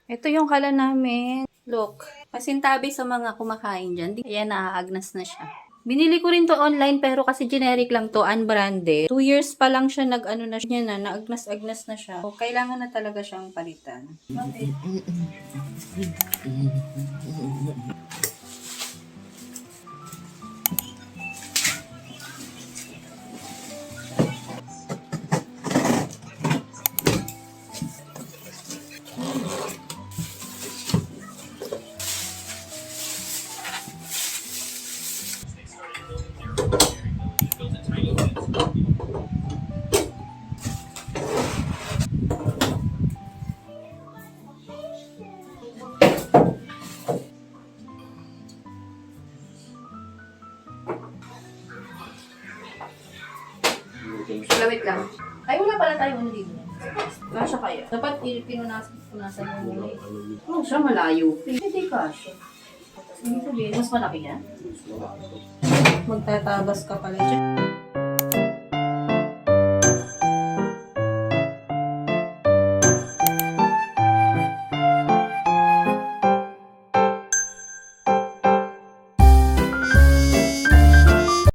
Ito yung kala namin. Look, pasintabi sa mga kumakain dyan. Ayan, naaagnas na siya. Binili ko rin to online pero kasi generic lang to, unbranded. 2 years pa lang siya nag-ano na siya na, naagnas-agnas na siya. So, kailangan na talaga siyang palitan. Okay. Wait lang. Ay, wala pala tayong ano dito. Kasha kaya. Dapat pinunasan mo muna eh. Oh, siya malayo. Hindi kasha. Hindi sabihin, mas malaki yan. Magtatabas ka pala dyan.